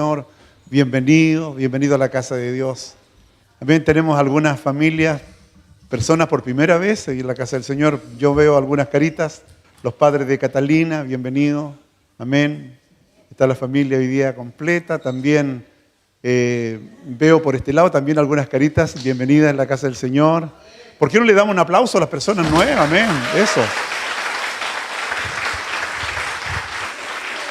Señor, bienvenido, bienvenido a la casa de Dios. También tenemos algunas familias, personas por primera vez en la casa del Señor. Yo veo algunas caritas, los padres de Catalina, bienvenido, amén. Está la familia hoy día completa. También veo por este lado también algunas caritas, bienvenidas en la casa del Señor. ¿Por qué no le damos un aplauso a las personas nuevas? Amén, eso.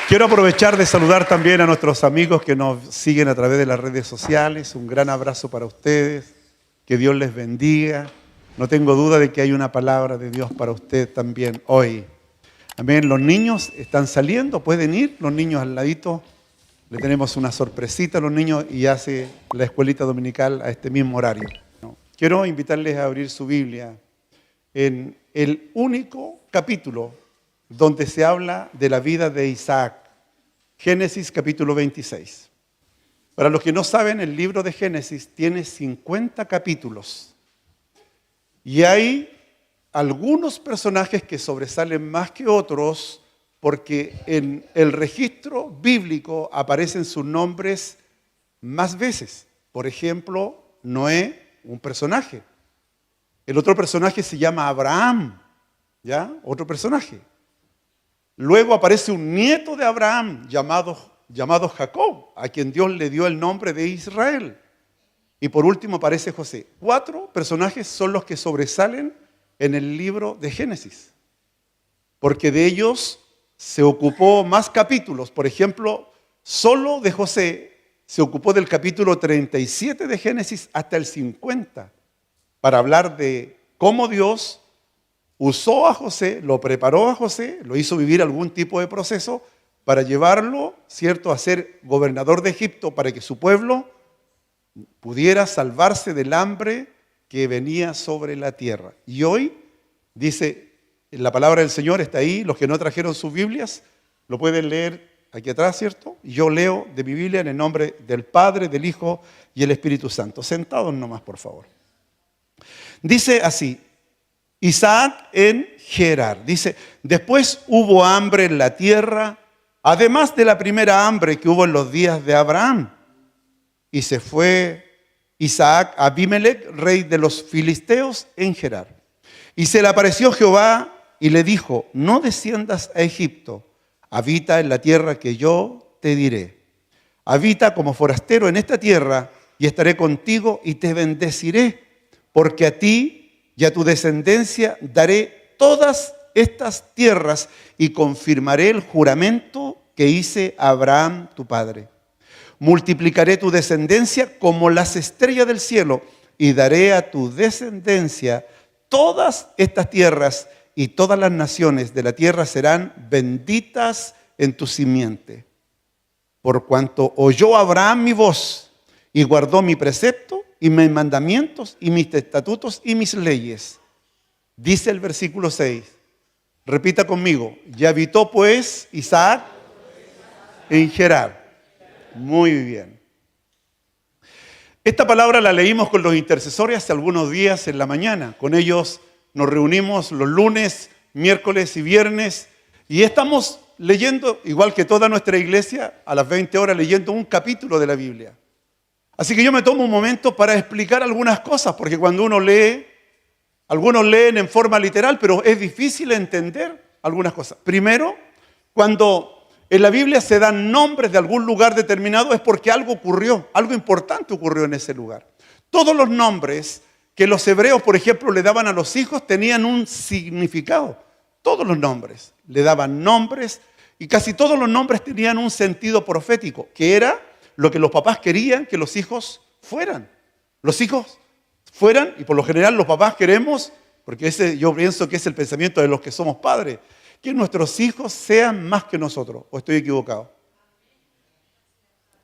Quiero aprovechar de saludar también a nuestros amigos que nos siguen a través de las redes sociales. Un gran abrazo para ustedes. Que Dios les bendiga. No tengo duda de que hay una palabra de Dios para usted también hoy. Amén. Los niños están saliendo, pueden ir. Los niños al ladito. Le tenemos una sorpresita a los niños y hace la escuelita dominical a este mismo horario. Quiero invitarles a abrir su Biblia en el único capítulo donde se habla de la vida de Isaac. Génesis capítulo 26. Para los que no saben, el libro de Génesis tiene 50 capítulos. Y hay algunos personajes que sobresalen más que otros porque en el registro bíblico aparecen sus nombres más veces. Por ejemplo, Noé, un personaje. El otro personaje se llama Abraham, ¿ya? Otro personaje. Luego aparece un nieto de Abraham llamado Jacob, a quien Dios le dio el nombre de Israel. Y por último aparece José. 4 personajes son los que sobresalen en el libro de Génesis, porque de ellos se ocupó más capítulos. Por ejemplo, solo de José se ocupó del capítulo 37 de Génesis hasta el 50, para hablar de cómo Dios usó a José, lo preparó a José, lo hizo vivir algún tipo de proceso para llevarlo, ¿cierto?, a ser gobernador de Egipto para que su pueblo pudiera salvarse del hambre que venía sobre la tierra. Y hoy, dice, la palabra del Señor está ahí, los que no trajeron sus Biblias, lo pueden leer aquí atrás, ¿cierto? Y yo leo de mi Biblia en el nombre del Padre, del Hijo y el Espíritu Santo. Sentados nomás, por favor. Dice así: Isaac en Gerar. Dice, después hubo hambre en la tierra, además de la primera hambre que hubo en los días de Abraham. Y se fue Isaac a Abimelech, rey de los filisteos, en Gerar. Y se le apareció Jehová y le dijo, no desciendas a Egipto, habita en la tierra que yo te diré. Habita como forastero en esta tierra y estaré contigo y te bendeciré, porque a ti y a tu descendencia daré todas estas tierras y confirmaré el juramento que hice a Abraham tu padre. Multiplicaré tu descendencia como las estrellas del cielo y daré a tu descendencia todas estas tierras y todas las naciones de la tierra serán benditas en tu simiente. Por cuanto oyó Abraham mi voz y guardó mi precepto y mis mandamientos y mis estatutos y mis leyes. Dice el versículo 6. Repita conmigo. Y habitó pues Isaac en Gerar. Muy bien. Esta palabra la leímos con los intercesores hace algunos días en la mañana. Con ellos nos reunimos los lunes, miércoles y viernes. Y estamos leyendo, igual que toda nuestra iglesia, a las 20 horas leyendo un capítulo de la Biblia. Así que yo me tomo un momento para explicar algunas cosas, porque cuando uno lee, algunos leen en forma literal, pero es difícil entender algunas cosas. Primero, cuando en la Biblia se dan nombres de algún lugar determinado, es porque algo ocurrió, algo importante ocurrió en ese lugar. Todos los nombres que los hebreos, por ejemplo, le daban a los hijos, tenían un significado. Todos los nombres le daban nombres, y casi todos los nombres tenían un sentido profético, que era lo que los papás querían que los hijos fueran. Los hijos fueran, y por lo general los papás queremos, porque ese yo pienso que es el pensamiento de los que somos padres, que nuestros hijos sean más que nosotros. ¿O estoy equivocado?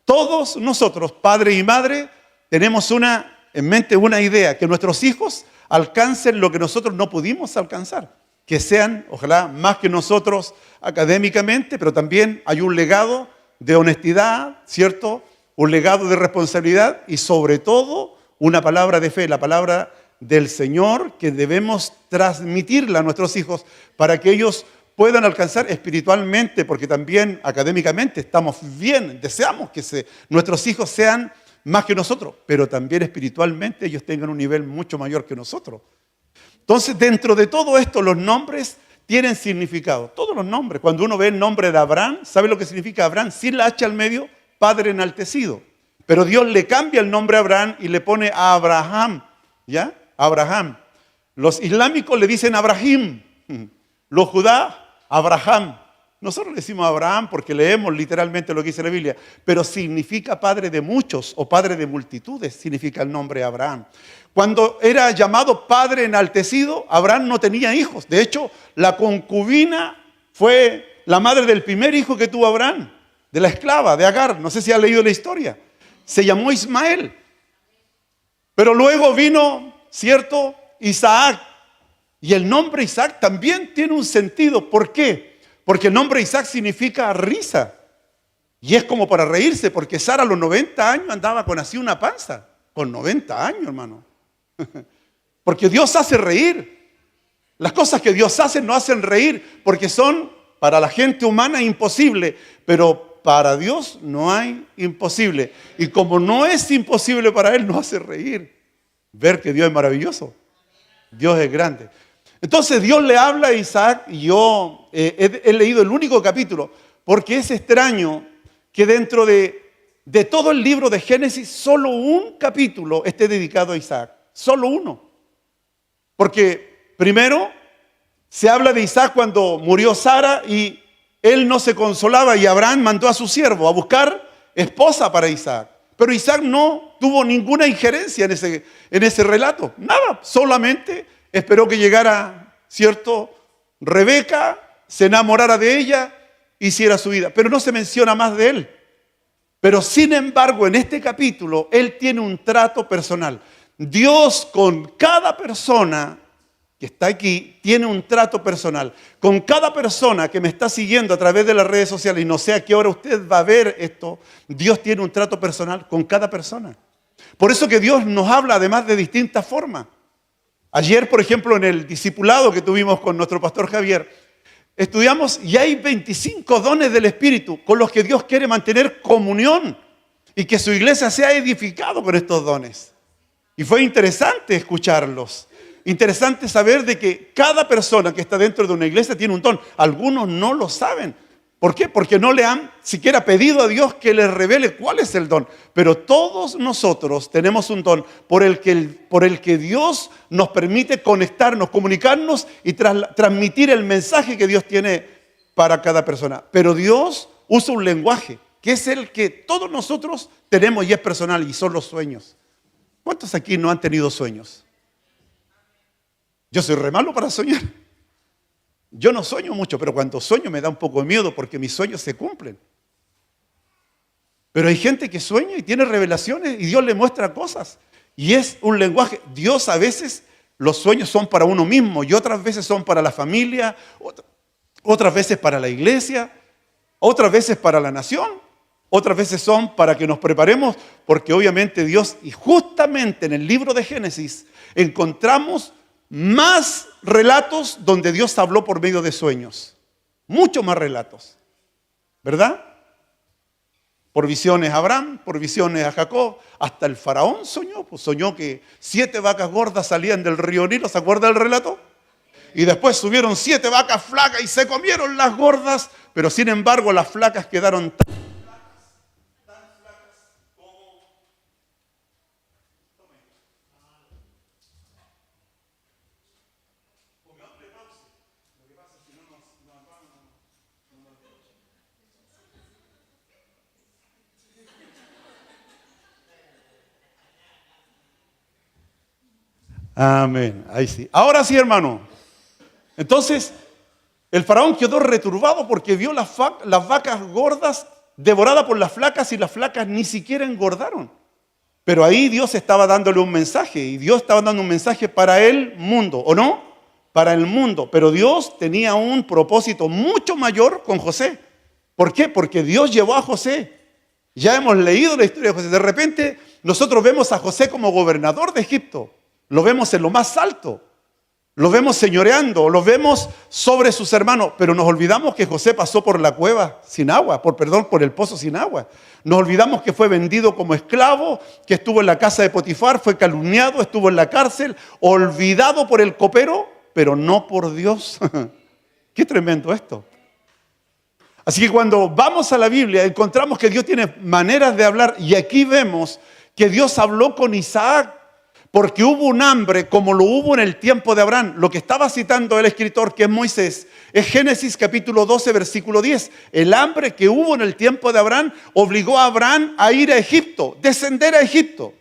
Todos nosotros, padre y madre, tenemos en mente una idea, que nuestros hijos alcancen lo que nosotros no pudimos alcanzar. Que sean, ojalá, más que nosotros académicamente, pero también hay un legado de honestidad, ¿cierto? Un legado de responsabilidad y sobre todo una palabra de fe, la palabra del Señor que debemos transmitirla a nuestros hijos para que ellos puedan alcanzar espiritualmente, porque también académicamente estamos bien, deseamos que nuestros hijos sean más que nosotros, pero también espiritualmente ellos tengan un nivel mucho mayor que nosotros. Entonces, dentro de todo esto, los nombres tienen significado. Todos los nombres. Cuando uno ve el nombre de Abraham, ¿sabe lo que significa Abraham? Sin la H al medio, padre enaltecido. Pero Dios le cambia el nombre a Abraham y le pone a Abraham. ¿Ya? Abraham. Los islámicos le dicen Abrahim. Los judá, Abraham. Nosotros le decimos Abraham porque leemos literalmente lo que dice la Biblia, pero significa padre de muchos o padre de multitudes, significa el nombre Abraham. Cuando era llamado padre enaltecido, Abraham no tenía hijos. De hecho, la concubina fue la madre del primer hijo que tuvo Abraham, de la esclava, de Agar. No sé si ha leído la historia. Se llamó Ismael. Pero luego vino, ¿cierto?, Isaac. Y el nombre Isaac también tiene un sentido. ¿Por qué? Porque el nombre Isaac significa risa. Y es como para reírse, porque Sara a los 90 años andaba con así una panza. Con 90 años, hermano. Porque Dios hace reír. Las cosas que Dios hace nos hacen reír, porque son para la gente humana imposibles. Pero para Dios no hay imposible. Y como no es imposible para Él, nos hace reír. Ver que Dios es maravilloso. Dios es grande. Entonces Dios le habla a Isaac, y yo he leído el único capítulo, porque es extraño que dentro de todo el libro de Génesis, solo un capítulo esté dedicado a Isaac. Solo uno. Porque primero se habla de Isaac cuando murió Sara y él no se consolaba y Abraham mandó a su siervo a buscar esposa para Isaac. Pero Isaac no tuvo ninguna injerencia en ese relato. Nada, solamente esperó que llegara, ¿cierto?, Rebeca, se enamorara de ella, hiciera su vida. Pero no se menciona más de él. Pero sin embargo, en este capítulo, él tiene un trato personal. Dios con cada persona que está aquí tiene un trato personal. Con cada persona que me está siguiendo a través de las redes sociales, y no sé a qué hora usted va a ver esto, Dios tiene un trato personal con cada persona. Por eso que Dios nos habla además de distintas formas. Ayer, por ejemplo, en el discipulado que tuvimos con nuestro pastor Javier, estudiamos y hay 25 dones del Espíritu con los que Dios quiere mantener comunión y que su iglesia sea edificado con estos dones. Y fue interesante escucharlos. Interesante saber de que cada persona que está dentro de una iglesia tiene un don. Algunos no lo saben. ¿Por qué? Porque no le han siquiera pedido a Dios que les revele cuál es el don. Pero todos nosotros tenemos un don por el que Dios nos permite conectarnos, comunicarnos y transmitir el mensaje que Dios tiene para cada persona. Pero Dios usa un lenguaje que es el que todos nosotros tenemos y es personal, y son los sueños. ¿Cuántos aquí no han tenido sueños? Yo soy re malo para soñar. Yo no sueño mucho, pero cuando sueño me da un poco de miedo porque mis sueños se cumplen. Pero hay gente que sueña y tiene revelaciones y Dios le muestra cosas. Y es un lenguaje. Dios a veces, los sueños son para uno mismo y otras veces son para la familia, otras veces para la iglesia, otras veces para la nación, otras veces son para que nos preparemos, porque obviamente Dios, y justamente en el libro de Génesis encontramos más relatos donde Dios habló por medio de sueños. Muchos más relatos. ¿Verdad? Por visiones a Abraham, por visiones a Jacob. Hasta el faraón soñó. Pues soñó que 7 vacas gordas salían del río Nilo. ¿Se acuerda del relato? Y después subieron 7 vacas flacas y se comieron las gordas. Pero sin embargo las flacas quedaron tan flacas como... Amén. Ahí sí. Ahora sí, hermano. Entonces, el faraón quedó returbado porque vio las vacas gordas devoradas por las flacas y las flacas ni siquiera engordaron. Pero ahí Dios estaba dándole un mensaje y Dios estaba dando un mensaje para el mundo, ¿o no? Para el mundo. Pero Dios tenía un propósito mucho mayor con José. ¿Por qué? Porque Dios llevó a José. Ya hemos leído la historia de José. De repente nosotros vemos a José como gobernador de Egipto. Lo vemos en lo más alto. Los vemos señoreando, los vemos sobre sus hermanos, pero nos olvidamos que José pasó por la cueva sin agua, por el pozo sin agua. Nos olvidamos que fue vendido como esclavo, que estuvo en la casa de Potifar, fue calumniado, estuvo en la cárcel, olvidado por el copero, pero no por Dios. Qué tremendo esto. Así que cuando vamos a la Biblia encontramos que Dios tiene maneras de hablar, y aquí vemos que Dios habló con Isaac porque hubo un hambre como lo hubo en el tiempo de Abraham. Lo que estaba citando el escritor, que es Moisés, es Génesis capítulo 12, versículo 10. El hambre que hubo en el tiempo de Abraham obligó a Abraham a ir a Egipto, descender a Egipto.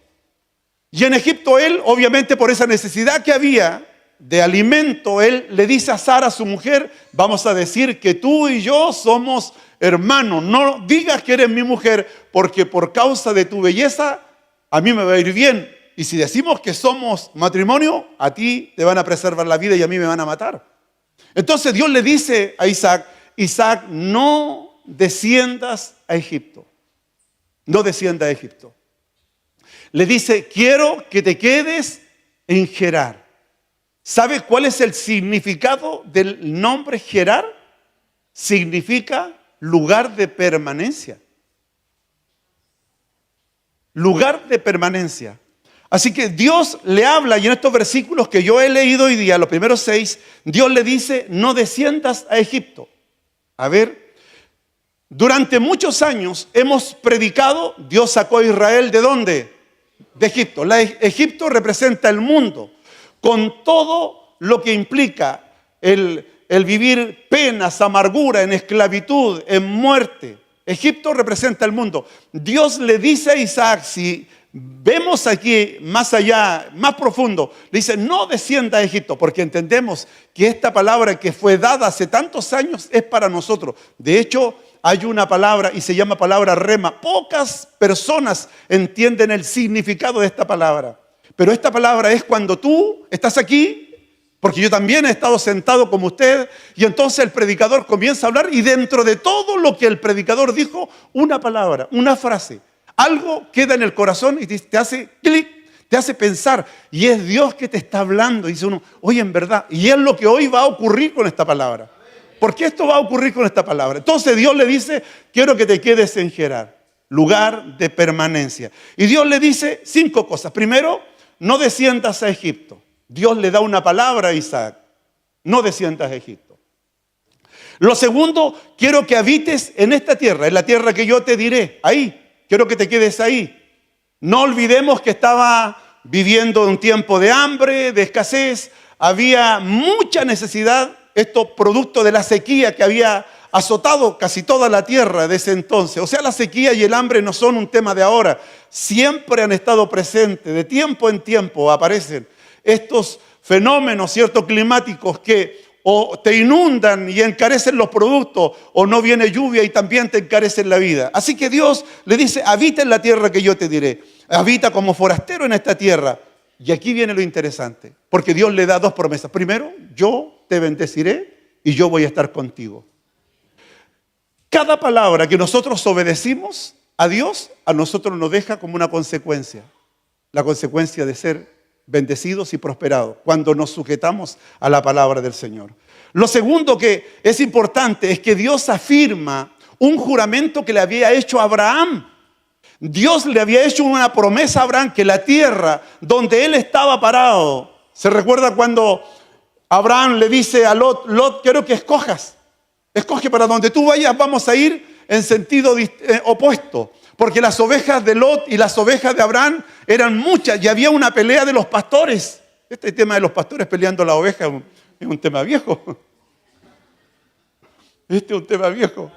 Y en Egipto él, obviamente por esa necesidad que había de alimento, él le dice a Sara, su mujer: vamos a decir que tú y yo somos hermanos. No digas que eres mi mujer, porque por causa de tu belleza a mí me va a ir bien. Y si decimos que somos matrimonio, a ti te van a preservar la vida y a mí me van a matar. Entonces Dios le dice a Isaac: Isaac, no desciendas a Egipto. No desciendas a Egipto. Le dice: quiero que te quedes en Gerar. ¿Sabe cuál es el significado del nombre Gerar? Significa lugar de permanencia. Lugar de permanencia. Así que Dios le habla, y en estos versículos que yo he leído hoy día, los primeros 6, Dios le dice: no desciendas a Egipto. A ver, durante muchos años hemos predicado, Dios sacó a Israel ¿de dónde? De Egipto. Egipto representa el mundo, con todo lo que implica el vivir penas, amargura, en esclavitud, en muerte. Egipto representa el mundo. Dios le dice a Isaac, si vemos aquí más allá, más profundo, le dice: no descienda a Egipto, porque entendemos que esta palabra que fue dada hace tantos años es para nosotros. De hecho, hay una palabra y se llama palabra rema. Pocas personas entienden el significado de esta palabra, pero esta palabra es cuando tú estás aquí, porque yo también he estado sentado como usted, y entonces el predicador comienza a hablar, y dentro de todo lo que el predicador dijo, una palabra, una frase, algo queda en el corazón y te hace clic, te hace pensar, y es Dios que te está hablando. Y dice uno: oye, en verdad, y es lo que hoy va a ocurrir con esta palabra. ¿Por qué esto va a ocurrir con esta palabra? Entonces Dios le dice: quiero que te quedes en Gerar, lugar de permanencia. Y Dios le dice 5 cosas. Primero, no desciendas a Egipto. Dios le da una palabra a Isaac: no desciendas a Egipto. Lo segundo, quiero que habites en esta tierra, en la tierra que yo te diré, ahí. Quiero que te quedes ahí. No olvidemos que estaba viviendo un tiempo de hambre, de escasez. Había mucha necesidad, esto producto de la sequía que había azotado casi toda la tierra de ese entonces. O sea, la sequía y el hambre no son un tema de ahora. Siempre han estado presentes, de tiempo en tiempo aparecen estos fenómenos, ciertos, climáticos que o te inundan y encarecen los productos, o no viene lluvia y también te encarecen la vida. Así que Dios le dice: habita en la tierra que yo te diré. Habita como forastero en esta tierra. Y aquí viene lo interesante, porque Dios le da 2 promesas. Primero, yo te bendeciré y yo voy a estar contigo. Cada palabra que nosotros obedecimos a Dios, a nosotros nos deja como una consecuencia. La consecuencia de ser bendecidos y prosperados cuando nos sujetamos a la palabra del Señor. Lo segundo que es importante es que Dios afirma un juramento que le había hecho a Abraham. Dios le había hecho una promesa a Abraham, que la tierra donde él estaba parado, ¿se recuerda cuando Abraham le dice a Lot: Lot, quiero que escoge para donde tú vayas, vamos a ir en sentido opuesto? Porque las ovejas de Lot y las ovejas de Abraham eran muchas, y había una pelea de los pastores. Este tema de los pastores peleando la oveja es un tema viejo. Este es un tema viejo.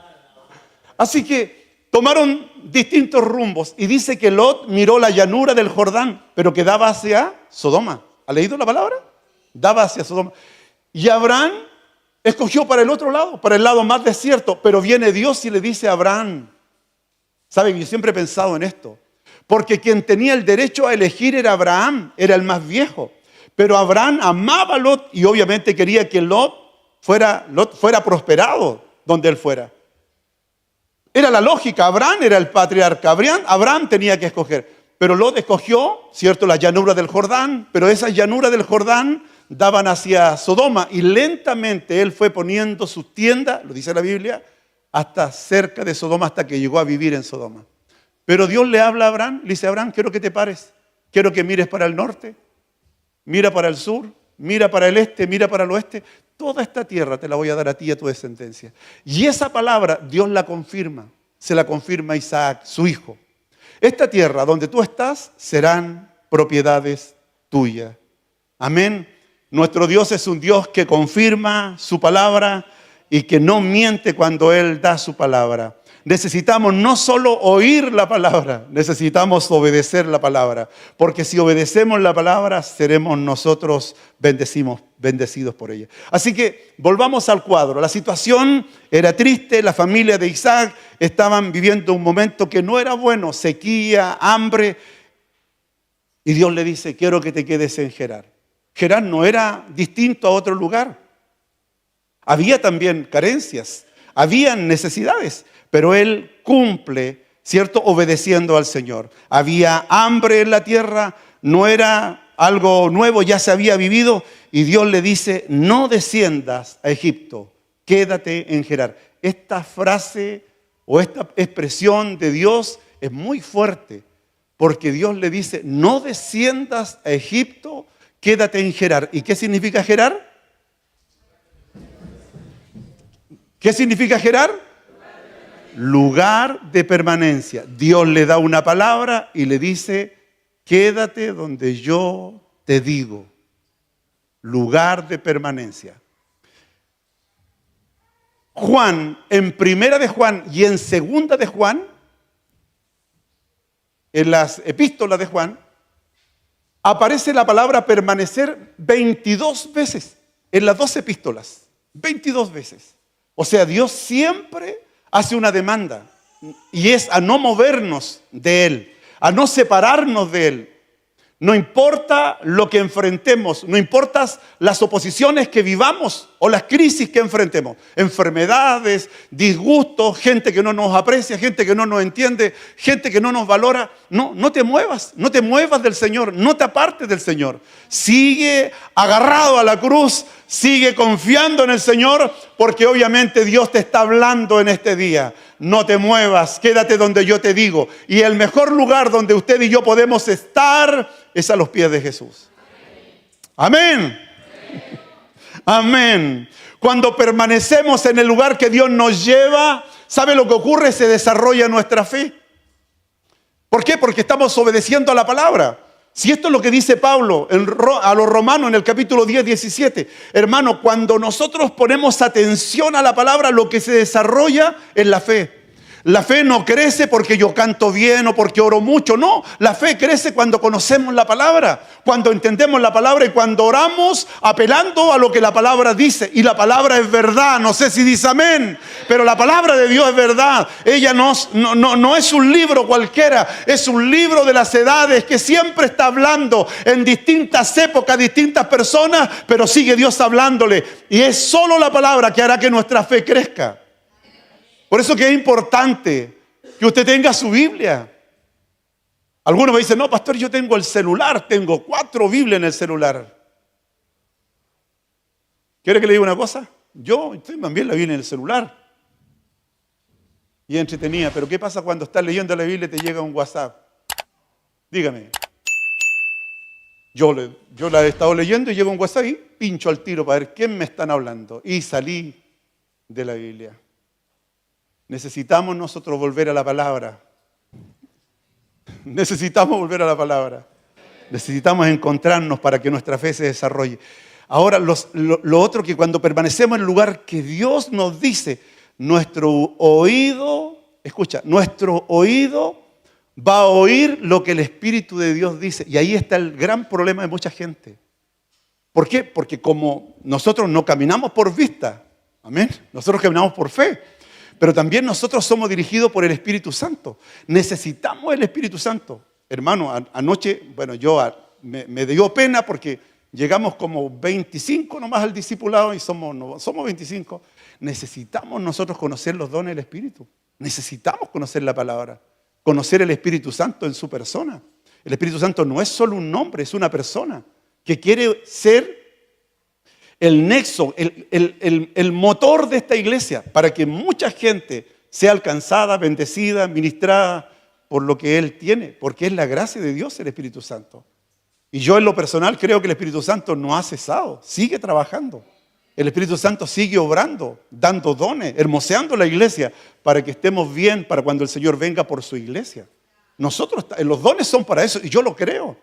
Así que tomaron distintos rumbos, y dice que Lot miró la llanura del Jordán, pero que daba hacia Sodoma. ¿Ha leído la palabra? Daba hacia Sodoma. Y Abraham escogió para el otro lado, para el lado más desierto. Pero viene Dios y le dice a Abraham: ¿saben? Yo siempre he pensado en esto, porque quien tenía el derecho a elegir era Abraham, era el más viejo. Pero Abraham amaba a Lot y obviamente quería que Lot fuera prosperado donde él fuera. Era la lógica. Abraham era el patriarca. Abraham tenía que escoger. Pero Lot escogió, ¿cierto?, la llanura del Jordán. Pero esa llanura del Jordán daban hacia Sodoma y lentamente él fue poniendo sus tiendas, lo dice la Biblia, hasta cerca de Sodoma, hasta que llegó a vivir en Sodoma. Pero Dios le habla a Abraham, le dice: Abraham, quiero que te pares, quiero que mires para el norte, mira para el sur, mira para el este, mira para el oeste. Toda esta tierra te la voy a dar a ti y a tu descendencia. Y esa palabra Dios la confirma, se la confirma a Isaac, su hijo. Esta tierra donde tú estás serán propiedades tuyas. Amén. Nuestro Dios es un Dios que confirma su palabra y que no miente cuando Él da su palabra. Necesitamos no solo oír la palabra, necesitamos obedecer la palabra. Porque si obedecemos la palabra, seremos nosotros bendecidos por ella. Así que volvamos al cuadro. La situación era triste, la familia de Isaac estaban viviendo un momento que no era bueno, sequía, hambre. Y Dios le dice: quiero que te quedes en Gerar. Gerar no era distinto a otro lugar. Había también carencias, habían necesidades, pero él cumple, ¿cierto?, obedeciendo al Señor. Había hambre en la tierra, no era algo nuevo, ya se había vivido, y Dios le dice: no desciendas a Egipto, quédate en Gerar. Esta frase o esta expresión de Dios es muy fuerte, porque Dios le dice: no desciendas a Egipto, quédate en Gerar. ¿Y qué significa Gerar? ¿Qué significa Gerar? Lugar de permanencia. Dios le da una palabra y le dice: quédate donde yo te digo. Lugar de permanencia. Juan, en primera de Juan y en segunda de Juan, en las epístolas de Juan, aparece la palabra permanecer 22 veces, en las 2 epístolas, 22 veces. O sea, Dios siempre hace una demanda, y es a no movernos de Él, a no separarnos de Él. No importa lo que enfrentemos, no importa las oposiciones que vivamos o las crisis que enfrentemos, enfermedades, disgustos, gente que no nos aprecia, gente que no nos entiende, gente que no nos valora. No te muevas del Señor, no te apartes del Señor. Sigue agarrado a la cruz, sigue confiando en el Señor, porque obviamente Dios te está hablando en este día. No te muevas, quédate donde yo te digo. Y el mejor lugar donde usted y yo podemos estar es a los pies de Jesús. Amén. Amén. Cuando permanecemos en el lugar que Dios nos lleva, ¿sabe lo que ocurre? Se desarrolla nuestra fe. ¿Por qué? Porque estamos obedeciendo a la palabra. Si esto es lo que dice Pablo a los Romanos en el capítulo 10, 17. Hermano, cuando nosotros ponemos atención a la palabra, lo que se desarrolla es la fe. La fe no crece porque yo canto bien o porque oro mucho. No, la fe crece cuando conocemos la palabra, cuando entendemos la palabra y cuando oramos apelando a lo que la palabra dice. Y la palabra es verdad. No sé si dice amén, pero la palabra de Dios es verdad. Ella no es un libro cualquiera, es un libro de las edades que siempre está hablando en distintas épocas, distintas personas, pero sigue Dios hablándole. Y es solo la palabra que hará que nuestra fe crezca. Por eso que es importante que usted tenga su Biblia. Algunos me dicen: no, pastor, yo tengo el celular, tengo 4 Biblias en el celular. ¿Quiere que le diga una cosa? Yo también la Biblia en el celular. Y entretenida, pero ¿qué pasa cuando estás leyendo la Biblia y te llega un WhatsApp? Dígame. Yo la he estado leyendo y llega un WhatsApp y pincho al tiro para ver quién me están hablando. Y salí de la Biblia. Necesitamos nosotros volver a la palabra. Necesitamos volver a la palabra. Necesitamos encontrarnos para que nuestra fe se desarrolle. Ahora, lo otro, que cuando permanecemos en el lugar que Dios nos dice, nuestro oído, escucha, nuestro oído va a oír lo que el Espíritu de Dios dice. Y ahí está el gran problema de mucha gente. ¿Por qué? Porque como nosotros no caminamos por vista, amén, nosotros caminamos por fe. Pero también nosotros somos dirigidos por el Espíritu Santo. Necesitamos el Espíritu Santo. Hermano, anoche, bueno, me dio pena porque llegamos como 25 nomás al discipulado y somos 25. Necesitamos nosotros conocer los dones del Espíritu. Necesitamos conocer la palabra, conocer el Espíritu Santo en su persona. El Espíritu Santo no es solo un nombre, es una persona que quiere ser el nexo, el motor de esta iglesia para que mucha gente sea alcanzada, bendecida, ministrada por lo que Él tiene, porque es la gracia de Dios el Espíritu Santo. Y yo en lo personal creo que el Espíritu Santo no ha cesado, sigue trabajando. El Espíritu Santo sigue obrando, dando dones, hermoseando la iglesia para que estemos bien para cuando el Señor venga por su iglesia. Nosotros, los dones son para eso y yo lo creo.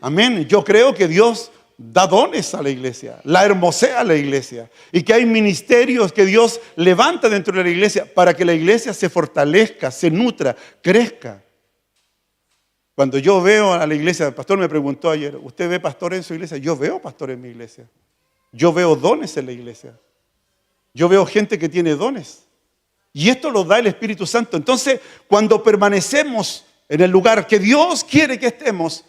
Amén. Yo creo que Dios da dones a la iglesia, la hermosea a la iglesia y que hay ministerios que Dios levanta dentro de la iglesia para que la iglesia se fortalezca, se nutra, crezca. Cuando yo veo a la iglesia, el pastor me preguntó ayer, ¿usted ve pastores en su iglesia? Yo veo pastores en mi iglesia. Yo veo dones en la iglesia. Yo veo gente que tiene dones. Y esto lo da el Espíritu Santo. Entonces, cuando permanecemos en el lugar que Dios quiere que estemos,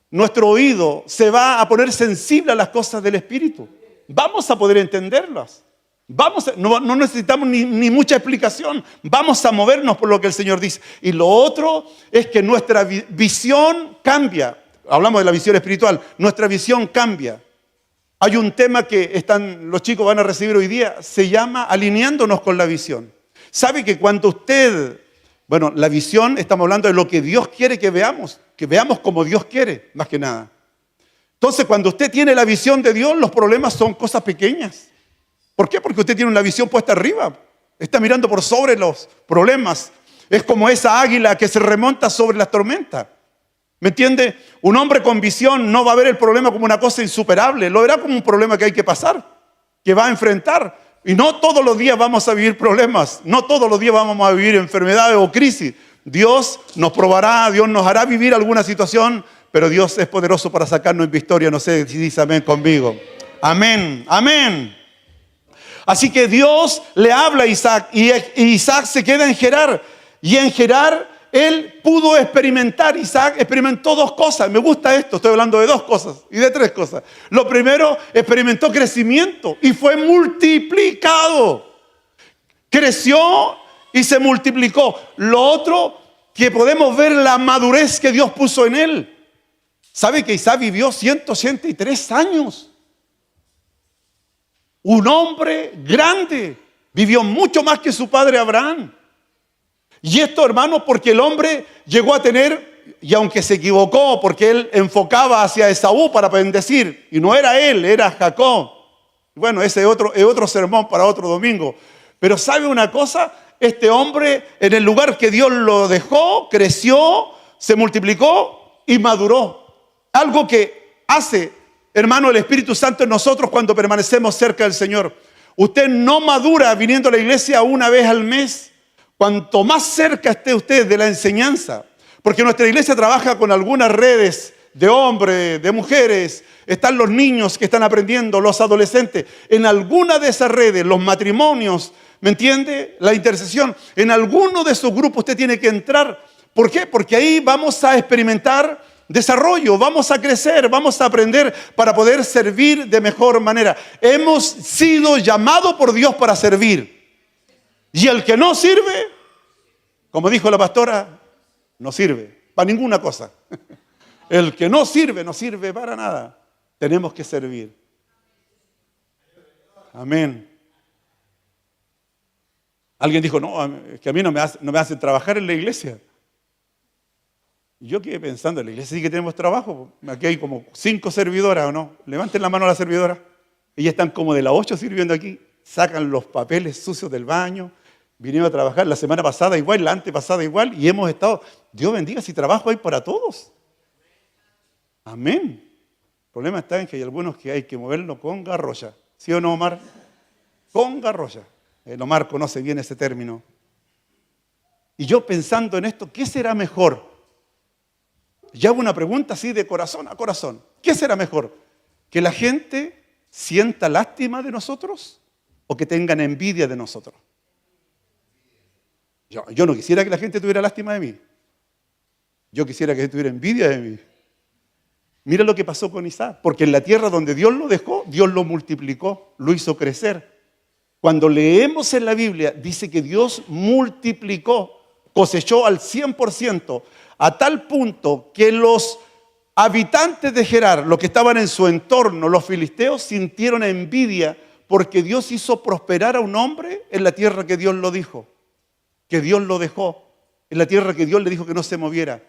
nuestro oído se va a poner sensible a las cosas del Espíritu. Vamos a poder entenderlas. No necesitamos ni mucha explicación. Vamos a movernos por lo que el Señor dice. Y lo otro es que nuestra visión cambia. Hablamos de la visión espiritual. Nuestra visión cambia. Hay un tema que los chicos van a recibir hoy día. Se llama alineándonos con la visión. ¿Sabe que cuando la visión, estamos hablando de lo que Dios quiere que veamos como Dios quiere, más que nada. Entonces, cuando usted tiene la visión de Dios, los problemas son cosas pequeñas. ¿Por qué? Porque usted tiene una visión puesta arriba. Está mirando por sobre los problemas. Es como esa águila que se remonta sobre las tormentas. ¿Me entiende? Un hombre con visión no va a ver el problema como una cosa insuperable. Lo verá como un problema que hay que pasar, que va a enfrentar. Y no todos los días vamos a vivir problemas. No todos los días vamos a vivir enfermedades o crisis. Dios nos probará, Dios nos hará vivir alguna situación, pero Dios es poderoso para sacarnos en victoria. No sé si dice amén conmigo. Amén, amén. Así que Dios le habla a Isaac y Isaac se queda en Gerar. Y en Gerar él pudo experimentar. Isaac experimentó dos cosas. Me gusta esto, estoy hablando de dos cosas y de tres cosas. Lo primero, experimentó crecimiento y fue multiplicado. Creció y se multiplicó. Lo otro, que podemos ver la madurez que Dios puso en él. ¿Sabe que Isaac vivió 183 años? Un hombre grande. Vivió mucho más que su padre Abraham. Y esto, hermano, porque el hombre llegó a tener, y aunque se equivocó, porque él enfocaba hacia Esaú para bendecir, y no era él, era Jacob. Bueno, ese es otro sermón para otro domingo. Pero ¿sabe una cosa? Este hombre, en el lugar que Dios lo dejó, creció, se multiplicó y maduró. Algo que hace, hermano, el Espíritu Santo en nosotros cuando permanecemos cerca del Señor. Usted no madura viniendo a la iglesia una vez al mes. Cuanto más cerca esté usted de la enseñanza, porque nuestra iglesia trabaja con algunas redes de hombres, de mujeres, están los niños que están aprendiendo, los adolescentes. En alguna de esas redes, los matrimonios, ¿me entiende? La intercesión. En alguno de esos grupos usted tiene que entrar. ¿Por qué? Porque ahí vamos a experimentar desarrollo, vamos a crecer, vamos a aprender para poder servir de mejor manera. Hemos sido llamados por Dios para servir. Y el que no sirve, como dijo la pastora, no sirve para ninguna cosa. El que no sirve para nada. Tenemos que servir. Amén. Alguien dijo, no, es que a mí no me hacen trabajar en la iglesia. Y yo quedé pensando, en la iglesia sí que tenemos trabajo. Aquí hay como 5 servidoras, ¿o no? Levanten la mano a la servidora. Ellas están como de las 8 sirviendo aquí. Sacan los papeles sucios del baño. Vinieron a trabajar la semana pasada igual, la antepasada igual. Y hemos estado, Dios bendiga, si trabajo hay para todos. Amén. El problema está en que hay algunos que hay que moverlo con garrocha. ¿Sí o no, Omar? Con garrocha. El Omar conoce bien ese término. Y yo pensando en esto, ¿qué será mejor? Y hago una pregunta así de corazón a corazón. ¿Qué será mejor? ¿Que la gente sienta lástima de nosotros o que tengan envidia de nosotros? Yo no quisiera que la gente tuviera lástima de mí. Yo quisiera que tuviera envidia de mí. Mira lo que pasó con Isaac. Porque en la tierra donde Dios lo dejó, Dios lo multiplicó, lo hizo crecer. Cuando leemos en la Biblia, dice que Dios multiplicó, cosechó al 100%, a tal punto que los habitantes de Gerar, los que estaban en su entorno, los filisteos, sintieron envidia porque Dios hizo prosperar a un hombre en la tierra que Dios lo dijo, que Dios lo dejó, en la tierra que Dios le dijo que no se moviera.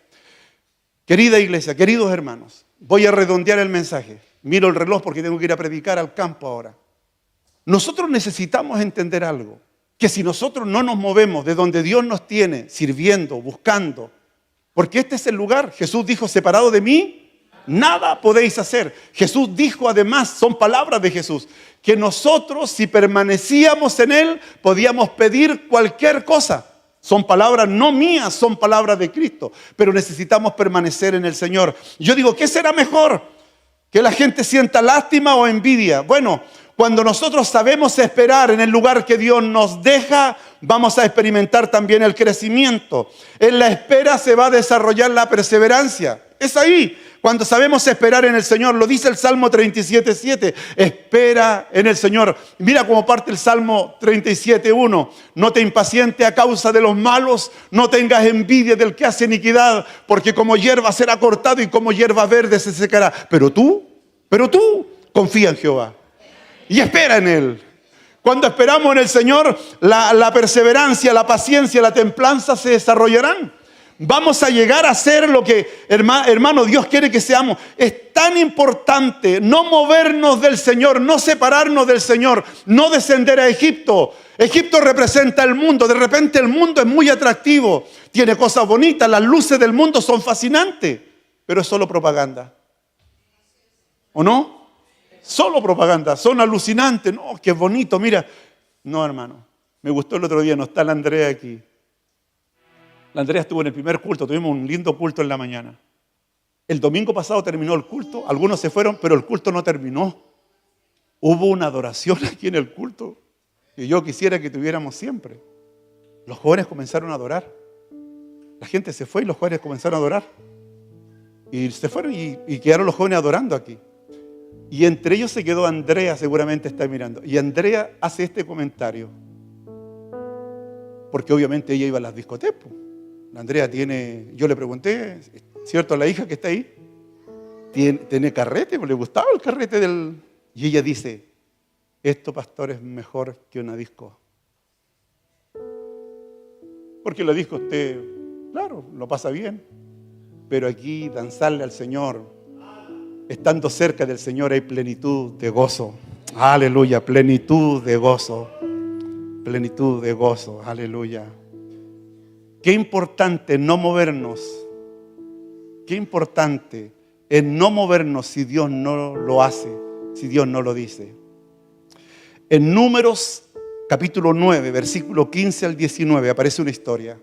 Querida iglesia, queridos hermanos, voy a redondear el mensaje. Miro el reloj porque tengo que ir a predicar al campo ahora. Nosotros necesitamos entender algo, que si nosotros no nos movemos de donde Dios nos tiene, sirviendo, buscando, porque este es el lugar, Jesús dijo, separado de mí, nada podéis hacer. Jesús dijo además, son palabras de Jesús, que nosotros si permanecíamos en Él, podíamos pedir cualquier cosa. Son palabras no mías, son palabras de Cristo, pero necesitamos permanecer en el Señor. Yo digo, ¿qué será mejor? ¿Que la gente sienta lástima o envidia? Bueno, cuando nosotros sabemos esperar en el lugar que Dios nos deja, vamos a experimentar también el crecimiento. En la espera se va a desarrollar la perseverancia. Es ahí, cuando sabemos esperar en el Señor. Lo dice el Salmo 37:7. Espera en el Señor. Mira cómo parte el Salmo 37:1. No te impacientes a causa de los malos, no tengas envidia del que hace iniquidad, porque como hierba será cortado y como hierba verde se secará. Pero tú, confía en Jehová y espera en Él. Cuando esperamos en el Señor, la perseverancia, la paciencia, la templanza se desarrollarán. Vamos a llegar a ser lo que, hermano, Dios quiere que seamos. Es tan importante no movernos del Señor, no separarnos del Señor, no descender a Egipto. Egipto representa el mundo. De repente el mundo es muy atractivo, tiene cosas bonitas, las luces del mundo son fascinantes, pero es solo propaganda. ¿O no? Solo propaganda, son alucinantes. No, qué bonito, mira. No, hermano, me gustó el otro día, no está la Andrea aquí. La Andrea estuvo en el primer culto, tuvimos un lindo culto en la mañana. El domingo pasado terminó el culto, algunos se fueron, pero el culto no terminó. Hubo una adoración aquí en el culto que yo quisiera que tuviéramos siempre. Los jóvenes comenzaron a adorar. La gente se fue y los jóvenes comenzaron a adorar. Y se fueron y quedaron los jóvenes adorando aquí. Y entre ellos se quedó Andrea, seguramente está mirando. Y Andrea hace este comentario. Porque obviamente ella iba a las discotecas. La Andrea tiene, yo le pregunté, ¿cierto? La hija que está ahí, tiene carrete, le gustaba el carrete del... Y ella dice, esto, pastor, es mejor que una disco. Porque la disco usted, claro, lo pasa bien. Pero aquí danzarle al Señor, estando cerca del Señor hay plenitud de gozo. Aleluya, plenitud de gozo. Plenitud de gozo, aleluya. Qué importante no movernos. Qué importante es no movernos si Dios no lo hace, si Dios no lo dice. En Números capítulo 9, versículo 15 al 19 aparece una historia.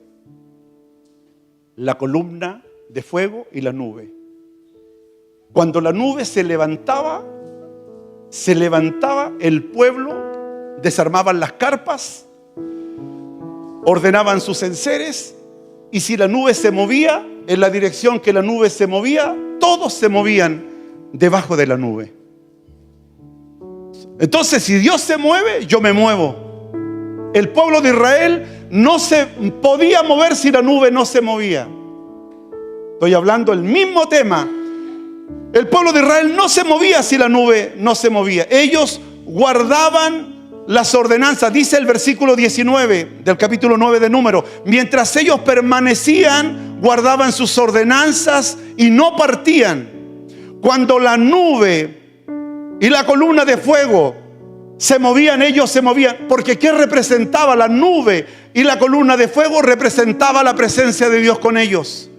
La columna de fuego y la nube. Cuando la nube se levantaba, el pueblo, desarmaban las carpas, ordenaban sus enseres, y si la nube se movía en la dirección que la nube se movía, todos se movían debajo de la nube. Entonces, si Dios se mueve, yo me muevo. El pueblo de Israel no se podía mover si la nube no se movía. Estoy hablando del mismo tema. El pueblo de Israel no se movía si la nube no se movía. Ellos guardaban las ordenanzas, dice el versículo 19 del capítulo 9 de Números. Mientras ellos permanecían, guardaban sus ordenanzas y no partían. Cuando la nube y la columna de fuego se movían, ellos se movían. Porque ¿qué representaba la nube y la columna de fuego? Representaba la presencia de Dios con ellos.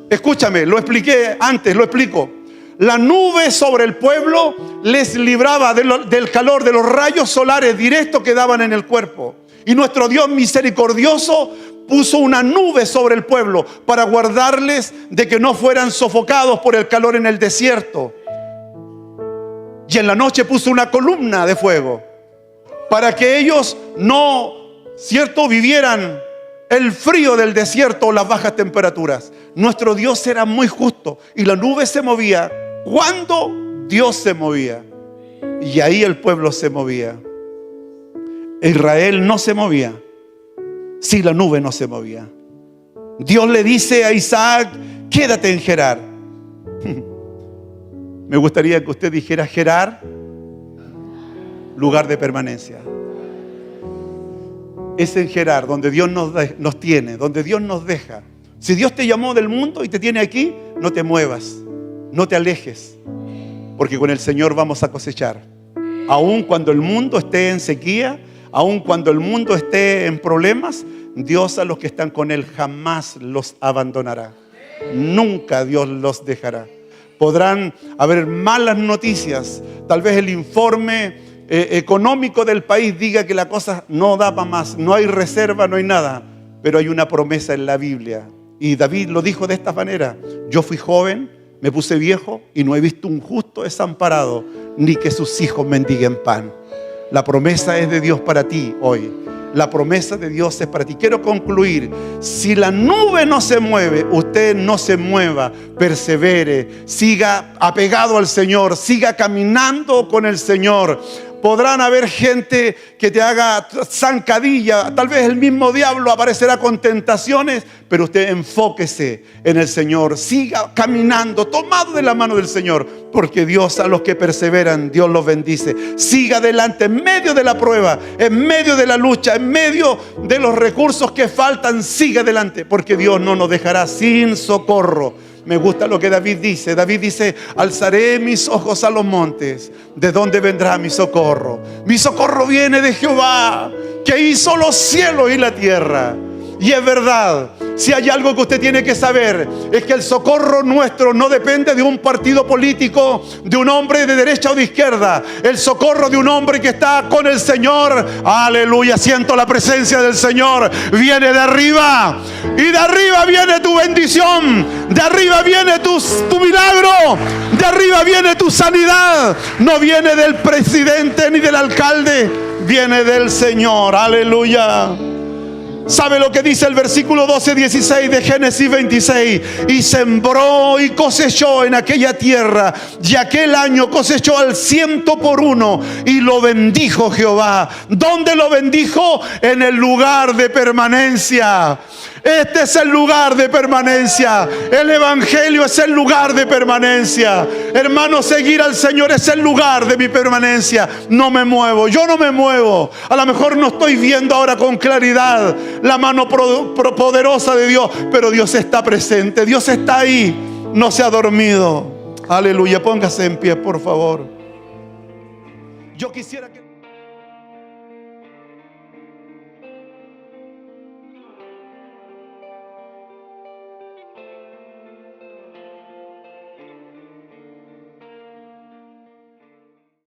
Escúchame, lo expliqué antes, lo explico. La nube sobre el pueblo les libraba del calor de los rayos solares directos que daban en el cuerpo. Y nuestro Dios misericordioso puso una nube sobre el pueblo para guardarles de que no fueran sofocados por el calor en el desierto. Y en la noche puso una columna de fuego para que ellos no, ¿cierto?, vivieran el frío del desierto o las bajas temperaturas. Nuestro Dios era muy justo y la nube se movía cuando Dios se movía, y ahí el pueblo se movía. Israel no se movía si la nube no se movía. Dios le dice a Isaac, quédate en Gerar. Me gustaría que usted dijera: Gerar, lugar de permanencia. Es en Gerar donde Dios nos tiene, donde Dios nos deja. Si Dios te llamó del mundo y te tiene aquí, no te muevas, no te alejes, porque con el Señor vamos a cosechar. Aun cuando el mundo esté en sequía, aun cuando el mundo esté en problemas, Dios a los que están con Él jamás los abandonará. Nunca Dios los dejará. Podrán haber malas noticias, tal vez el informe económico del país diga que la cosa no da para más, no hay reserva, no hay nada, pero hay una promesa en la Biblia. Y David lo dijo de esta manera: yo fui joven, me puse viejo y no he visto un justo desamparado, ni que sus hijos mendiguen pan. La promesa es de Dios para ti hoy. La promesa de Dios es para ti. Quiero concluir. Si la nube no se mueve, usted no se mueva, persevere, siga apegado al Señor, siga caminando con el Señor. Podrán haber gente que te haga zancadilla, tal vez el mismo diablo aparecerá con tentaciones, pero usted enfóquese en el Señor, siga caminando tomado de la mano del Señor, porque Dios a los que perseveran, Dios los bendice. Siga adelante en medio de la prueba, en medio de la lucha, en medio de los recursos que faltan, siga adelante, porque Dios no nos dejará sin socorro. Me gusta lo que David dice. David dice: alzaré mis ojos a los montes. ¿De dónde vendrá mi socorro? Mi socorro viene de Jehová, que hizo los cielos y la tierra. Y es verdad, si hay algo que usted tiene que saber, es que el socorro nuestro no depende de un partido político, de un hombre de derecha o de izquierda. El socorro de un hombre que está con el Señor, aleluya, siento la presencia del Señor, viene de arriba. Y de arriba viene tu bendición, de arriba viene tu milagro, de arriba viene tu sanidad. No viene del presidente ni del alcalde, viene del Señor, aleluya. ¿Sabe lo que dice el versículo 12-16 de Génesis 26? Y sembró y cosechó en aquella tierra, y aquel año cosechó al 100 por 1, y lo bendijo Jehová. ¿Dónde lo bendijo? En el lugar de permanencia. Este es el lugar de permanencia. El Evangelio es el lugar de permanencia. Hermano, seguir al Señor es el lugar de mi permanencia. No me muevo, yo no me muevo. A lo mejor no estoy viendo ahora con claridad la mano poderosa de Dios, pero Dios está presente, Dios está ahí, no se ha dormido. Aleluya, póngase en pie, por favor. Yo quisiera que...